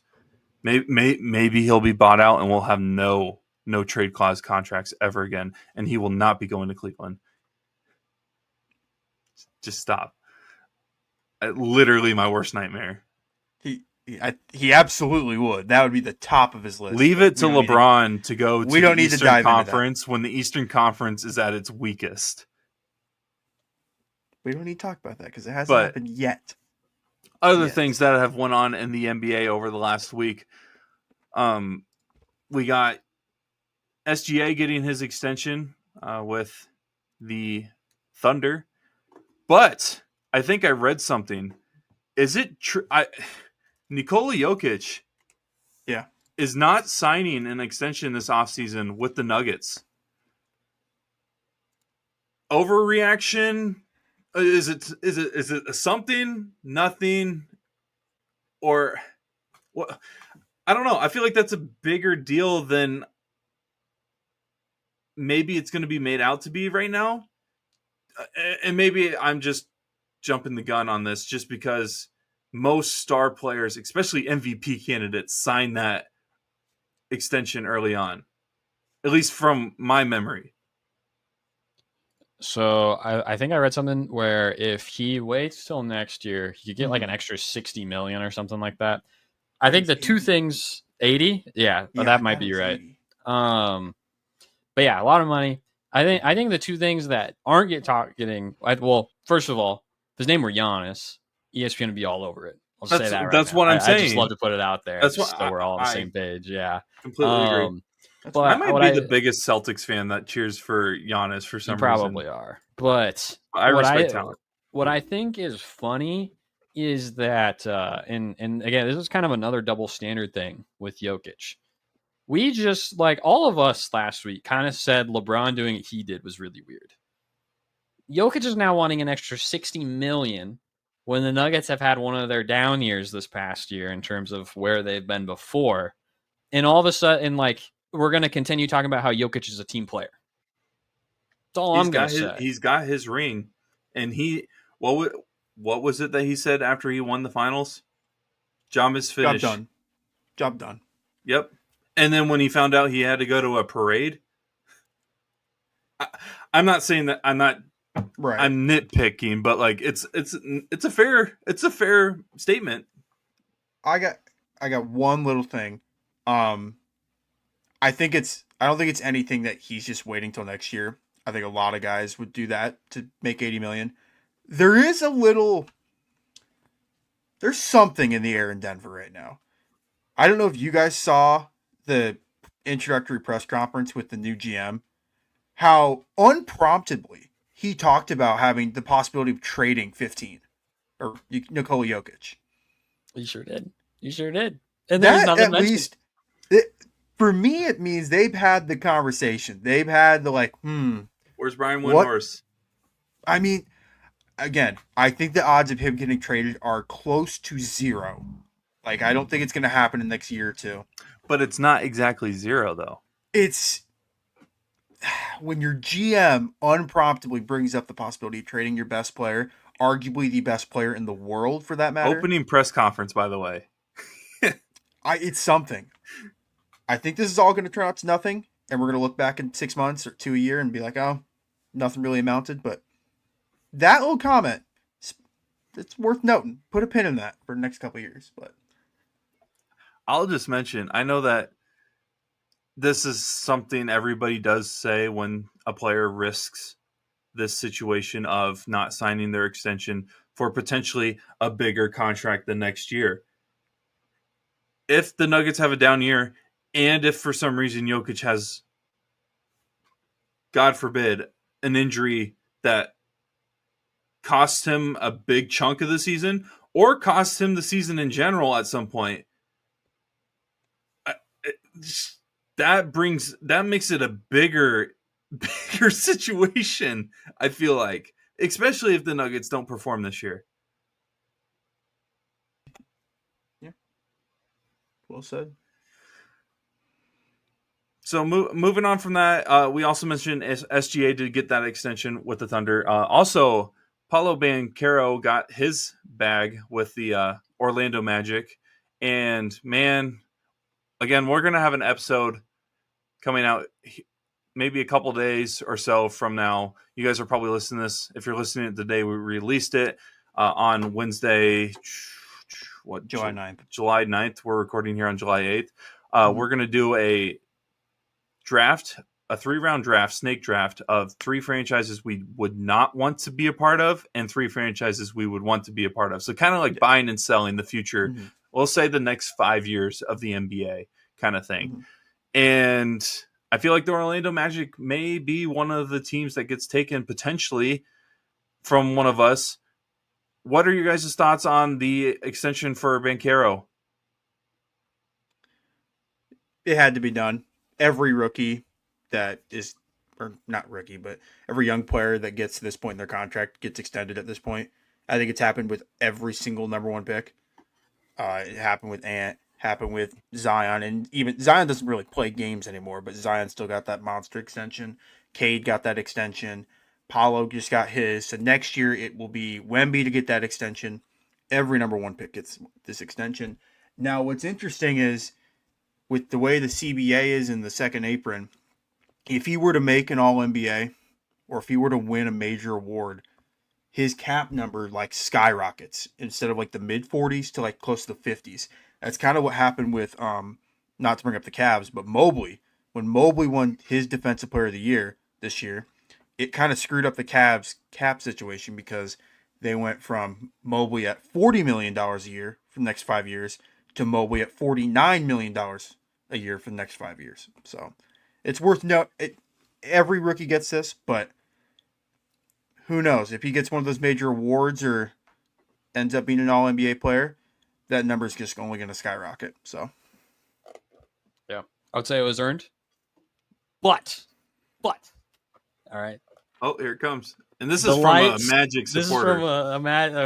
Maybe he'll be bought out and we'll have no trade clause contracts ever again, and he will not be going to Cleveland. Just stop. Literally my worst nightmare. He absolutely would. That would be the top of his list. Leave it to LeBron to go to the Eastern Conference when the Eastern Conference is at its weakest. We don't need to talk about that because it hasn't happened yet. Other things that have went on in the NBA over the last week. We got SGA getting his extension with the Thunder. But I think I read something. Is it true? Nikola Jokic, is not signing an extension this offseason with the Nuggets. Overreaction? Is it a something, nothing, or what? I don't know. I feel like that's a bigger deal than maybe it's going to be made out to be right now. And maybe I'm just jumping the gun on this just because most star players, especially MVP candidates, sign that extension early on, at least from my memory. So I think I read something where if he waits till next year, he could get like an extra 60 million or something like that. I think the 80. Two things 80, yeah, that might be right. 80. But yeah, a lot of money. I think the two things that aren't getting well, first of all, if his name were Giannis, ESPN would be all over it. I'll say that right That's now. what I'm saying. I just love to put it out there. That's what so we're all on the same page. Yeah, completely agree. But I might be the biggest Celtics fan that cheers for Giannis for some reason. You probably are. But I respect talent. What I think is funny is that, and again, this is kind of another double standard thing with Jokic. We just, like, all of us last week kind of said LeBron doing what he did was really weird. Jokic is now wanting an extra $60 million when the Nuggets have had one of their down years this past year in terms of where they've been before. And all of a sudden, like, we're going to continue talking about how Jokic is a team player. That's all I'm going to say. He's got his ring. And what was it that he said after he won the finals? Job is finished. Job done. Yep. And then when he found out he had to go to a parade, I'm not saying that I'm nitpicking, but like it's a fair statement. I got one little thing. I don't think it's anything that he's just waiting till next year. I think a lot of guys would do that to make 80 million. There's something in the air in Denver right now. I don't know if you guys saw the introductory press conference with the new GM, how unpromptedly he talked about having the possibility of trading 15 or Nikola Jokic. You sure did. And there's nothing at mentioned. Least for me, it means they've had the conversation. They've had the where's Brian Windhorst? I mean, again, I think the odds of him getting traded are close to zero. Like, I don't think it's going to happen in the next year or two. But it's not exactly zero, though. It's when your GM unpromptedly brings up the possibility of trading your best player, arguably the best player in the world for that matter. Opening press conference, by the way. It's something. I think this is all going to turn out to nothing, and we're going to look back in 6 months or to a year and be like, oh, nothing really amounted. But that little comment, it's worth noting. Put a pin in that for the next couple of years. But I'll just mention, I know that this is something everybody does say when a player risks this situation of not signing their extension for potentially a bigger contract the next year. If the Nuggets have a down year, and if for some reason Jokic has, God forbid, an injury that costs him a big chunk of the season or costs him the season in general at some point, that makes it a bigger situation, I feel like, especially if the Nuggets don't perform this year. Yeah. Well said. So moving on from that, we also mentioned SGA did get that extension with the Thunder. Also, Paolo Banchero got his bag with the Orlando Magic. And man, again, we're going to have an episode coming out maybe a couple days or so from now. You guys are probably listening to this. If you're listening to it the day we released it on Wednesday, July 9th. July 9th. We're recording here on July 8th. We're going to do a 3-round draft, snake draft of 3 franchises we would not want to be a part of and 3 franchises we would want to be a part of. So kind of like buying and selling the future. Mm-hmm. We'll say the next 5 years of the NBA kind of thing. Mm-hmm. And I feel like the Orlando Magic may be one of the teams that gets taken potentially from one of us. What are your guys' thoughts on the extension for Banchero? it had to be done. Every rookie that is, or not rookie, but every young player that gets to this point in their contract gets extended at this point. I think it's happened with every single number one pick. It happened with Ant, happened with Zion, and even Zion doesn't really play games anymore, but Zion still got that monster extension. Cade got that extension. Paulo just got his. So next year it will be Wemby to get that extension. Every number one pick gets this extension. Now, what's interesting is with the way the CBA is in the second apron, if he were to make an All NBA or if he were to win a major award, his cap number like skyrockets instead of like the mid 40s to like close to the 50s. That's kind of what happened with not to bring up the Cavs, but Mobley. When Mobley won his Defensive Player of the Year this year, it kind of screwed up the Cavs cap situation because they went from Mobley at $40 million a year for the next 5 years to Mobley at $49 million a year for the next 5 years. So it's worth every rookie gets this, but who knows? If he gets one of those major awards or ends up being an All-NBA player, that number is just only going to skyrocket. So, yeah, I would say it was earned. But, all right. Oh, here it comes. And this is from a Magic supporter. This is from a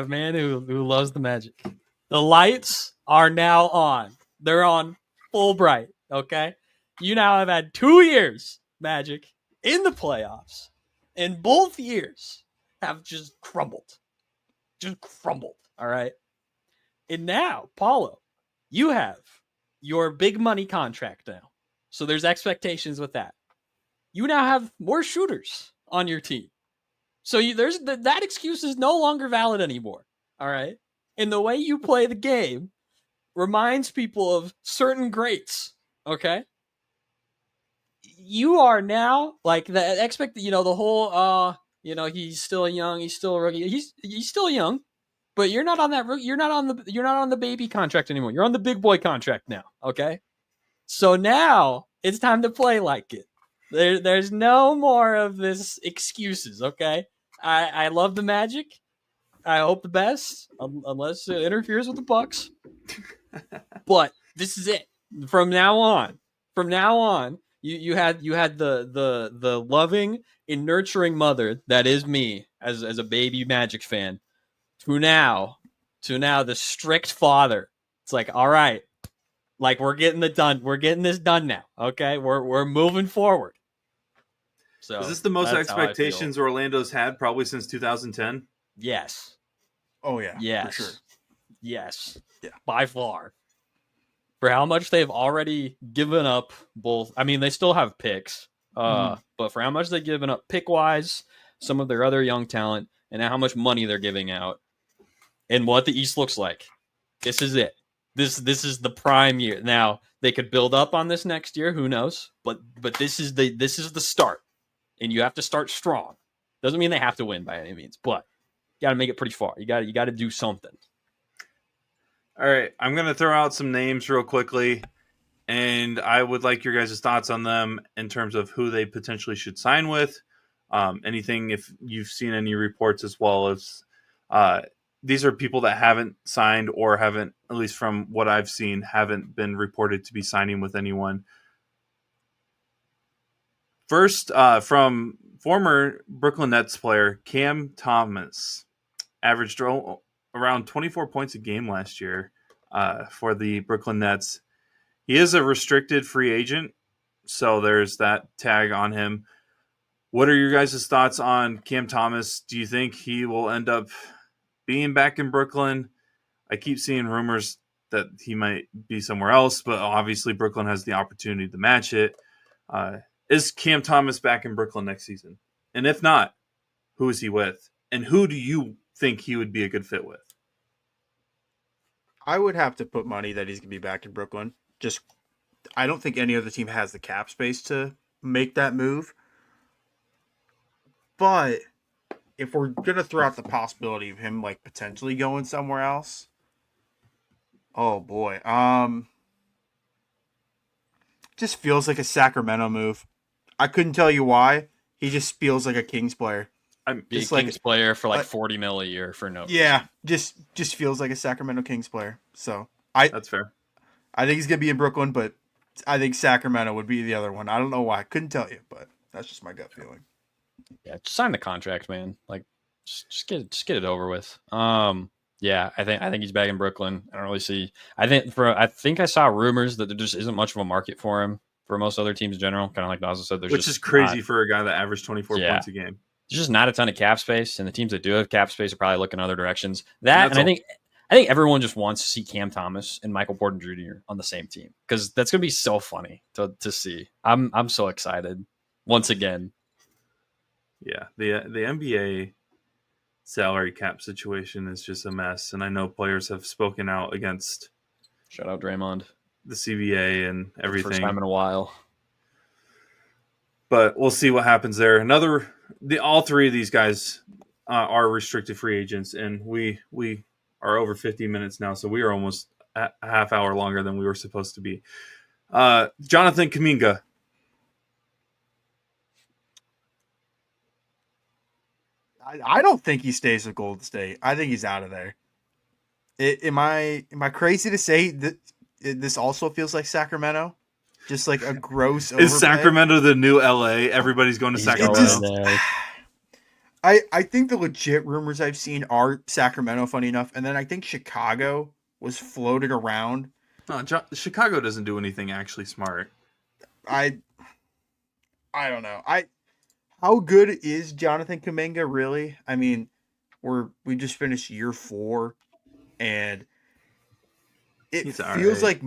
man who loves the Magic. The lights are now on. They're on full bright, okay? You now have had 2 years, Magic, in the playoffs. And both years have just crumbled. All right? And now, Paulo, you have your big money contract now. So there's expectations with that. You now have more shooters on your team. So that excuse is no longer valid anymore. All right? And the way you play the game reminds people of certain greats. Okay? You are now like the the whole he's still young, he's still a rookie. He's still young, but you're not on that you're not on the baby contract anymore. You're on the big boy contract now, okay? So now it's time to play like it. There's no more of this excuses, okay? I love the Magic. I hope the best, unless it interferes with the Bucks. But this is it. From now on, you had the loving and nurturing mother that is me as a baby Magic fan, to now the strict father. It's like, all right, like we're getting this done now. Okay, we're moving forward. So is this the most expectations Orlando's had probably since 2010? Yes. Oh yeah. Yes. For sure. Yes. Yeah. By far. For how much they've already given up, both. I mean, they still have picks, but for how much they've given up pick-wise, some of their other young talent, and how much money they're giving out, and what the East looks like, this is it. This is the prime year. Now they could build up on this next year. Who knows? But this is the start, and you have to start strong. Doesn't mean they have to win by any means, but you got to make it pretty far. You got to do something. All right, I'm going to throw out some names real quickly, and I would like your guys' thoughts on them in terms of who they potentially should sign with. Anything, if you've seen any reports as well as these are people that haven't signed or haven't, at least from what I've seen, haven't been reported to be signing with anyone. First, from former Brooklyn Nets player Cam Thomas, averaged around 24 points a game last year for the Brooklyn Nets. He is a restricted free agent, so there's that tag on him. What are your guys' thoughts on Cam Thomas? Do you think he will end up being back in Brooklyn? I keep seeing rumors that he might be somewhere else, but obviously Brooklyn has the opportunity to match it. Is Cam Thomas back in Brooklyn next season? And if not, who is he with? And who do you think he would be a good fit with? I would have to put money that he's going to be back in Brooklyn. I don't think any other team has the cap space to make that move. But if we're going to throw out the possibility of him like potentially going somewhere else, oh boy. Just feels like a Sacramento move. I couldn't tell you why. He just feels like a Kings player. Be a Kings player for like $40 million a year for no reason. Yeah, just feels like a Sacramento Kings player. So that's fair. I think he's gonna be in Brooklyn, but I think Sacramento would be the other one. I don't know why. I couldn't tell you, but that's just my gut feeling. Yeah, just sign the contract, man. Like, just get it over with. Yeah, I think he's back in Brooklyn. I don't really see. I think I saw rumors that there just isn't much of a market for him for most other teams in general. Kind of like Dawson said, which is crazy for a guy that averaged 24 points a game. There's just not a ton of cap space, and the teams that do have cap space are probably looking other directions. I think everyone just wants to see Cam Thomas and Michael Porter Jr. on the same team because that's gonna be so funny to see. I'm so excited once again. Yeah, the NBA salary cap situation is just a mess, and I know players have spoken out against. Shout out Draymond, the CBA, and everything. First time in a while. But we'll see what happens there. All three of these guys are restricted free agents, and we are over 50 minutes now, so we are almost a half hour longer than we were supposed to be. Jonathan Kuminga. I don't think he stays with Golden State. I think he's out of there. Am I crazy to say that this also feels like Sacramento? Just like a gross overpay? Is Sacramento the new LA? Everybody's going to Sacramento. I think the legit rumors I've seen are Sacramento, funny enough. And then I think Chicago was floated around. No, Chicago doesn't do anything actually smart. I don't know. How good is Jonathan Kuminga really? I mean, we just finished year 4, and it feels like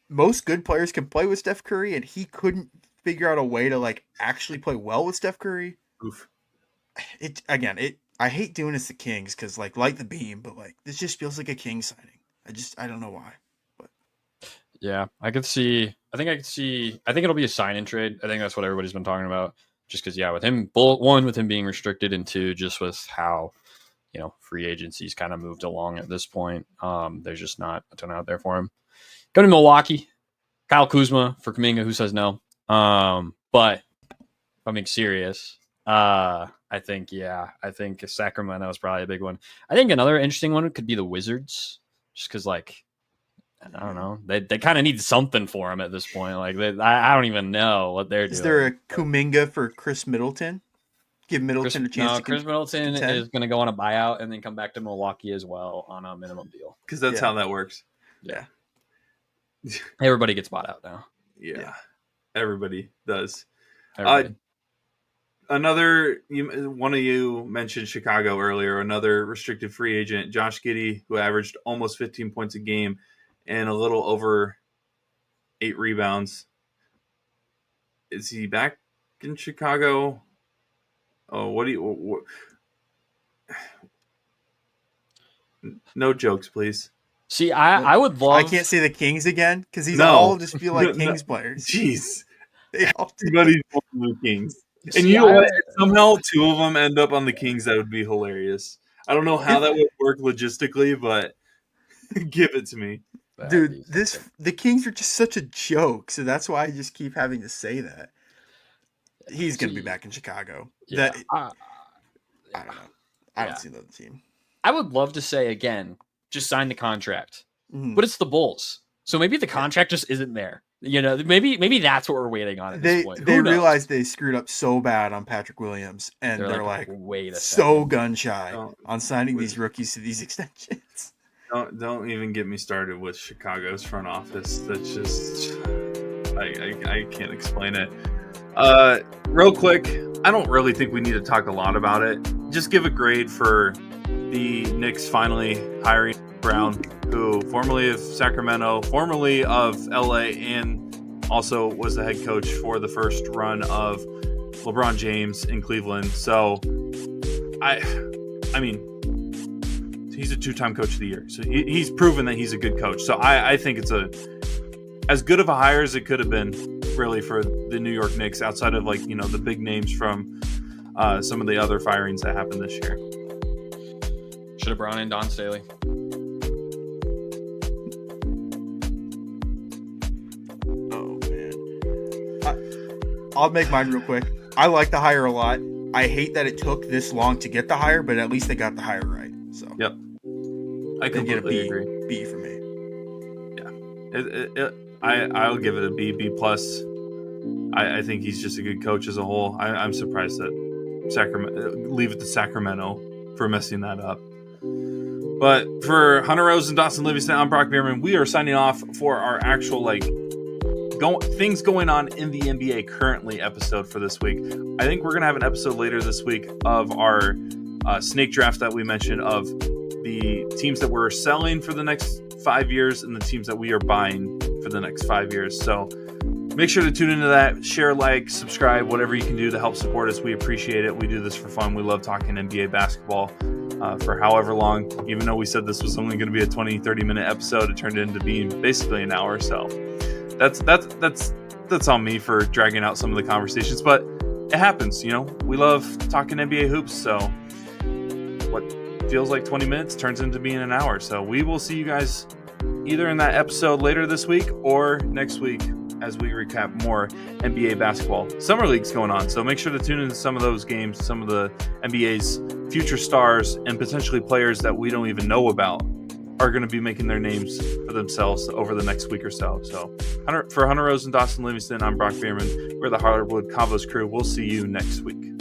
most good players can play with Steph Curry, and he couldn't figure out a way to like actually play well with Steph Curry. Oof. I hate doing this to Kings because like the beam, but like this just feels like a Kings signing. I don't know why. But yeah, I think it'll be a sign and trade. I think that's what everybody's been talking about. Just because, with him, with him being restricted, and 2, just with how, free agency's kind of moved along at this point. There's just not a ton out there for him. Go to Milwaukee. Kyle Kuzma for Kuminga, who says no? But if I'm being serious, I think Sacramento is probably a big one. I think another interesting one could be the Wizards, just because, I don't know. They kind of need something for him at this point. Like I don't even know what they're doing. Is there a Kuminga for Chris Middleton? Give Middleton a chance. No, Chris Middleton is going to go on a buyout and then come back to Milwaukee as well on a minimum deal. Because that's how that works. Yeah. Everybody gets bought out now. Yeah. Everybody does. Everybody. One of you mentioned Chicago earlier. Another restricted free agent, Josh Giddey, who averaged almost 15 points a game and a little over 8 rebounds. Is he back in Chicago? Oh, no jokes, please. See, I would love. I can't say the Kings again because these all just feel like Kings players. Jeez, everybody's on the Kings, and you know what? Somehow 2 of them end up on the Kings. That would be hilarious. I don't know how that would work logistically, but give it to me. Dude, the Kings are just such a joke, so that's why I just keep having to say that. He's going to be back in Chicago. Yeah. I don't know. I don't see another team. I would love to say again, just sign the contract, but it's the Bulls, so maybe the contract just isn't there. Maybe that's what we're waiting on at this point. They realized they screwed up so bad on Patrick Williams, and they're like wait a so gun shy on signing these rookies to these extensions. Don't even get me started with Chicago's front office. That's just I can't explain it. Real quick, I don't really think we need to talk a lot about it. Just give a grade for the Knicks finally hiring Brown, who formerly of Sacramento, formerly of LA, and also was the head coach for the first run of LeBron James in Cleveland. So I mean, he's a 2-time coach of the year. So he's proven that he's a good coach. So I think it's as good of a hire as it could have been, really, for the New York Knicks, outside of the big names from some of the other firings that happened this year. Should have brought in Don Staley. Oh man, I'll make mine real quick. I like the hire a lot. I hate that it took this long to get the hire, but at least they got the hire right. So yep, I completely agree. B for me. Yeah, I'll give it a B plus. I think he's just a good coach as a whole. I'm surprised that leave it to Sacramento for messing that up. But for Hunter Rose and Dawson Livingston, I'm Brock Bierman. We are signing off for our actual things going on in the NBA currently episode for this week. I think we're gonna have an episode later this week of our snake draft that we mentioned, of the teams that we're selling for the next 5 years and the teams that we are buying for the next 5 years. So make sure to tune into that. Share, like, subscribe, whatever you can do to help support us. We appreciate it. We do this for fun. We love talking NBA basketball for however long. Even though we said this was only going to be a 20-30 minute episode, it turned into being basically an hour. So that's on me for dragging out some of the conversations, but it happens. We love talking NBA hoops. So what feels like 20 minutes turns into being an hour. So we will see you guys either in that episode later this week or next week as we recap more NBA basketball. Summer League's going on, so make sure to tune into some of those games. Some of the NBA's future stars and potentially players that we don't even know about are going to be making their names for themselves over the next week or so. So for Hunter Rose and Dawson Livingston, I'm Brock Bierman. We're the Hardwood Convos crew. We'll see you next week.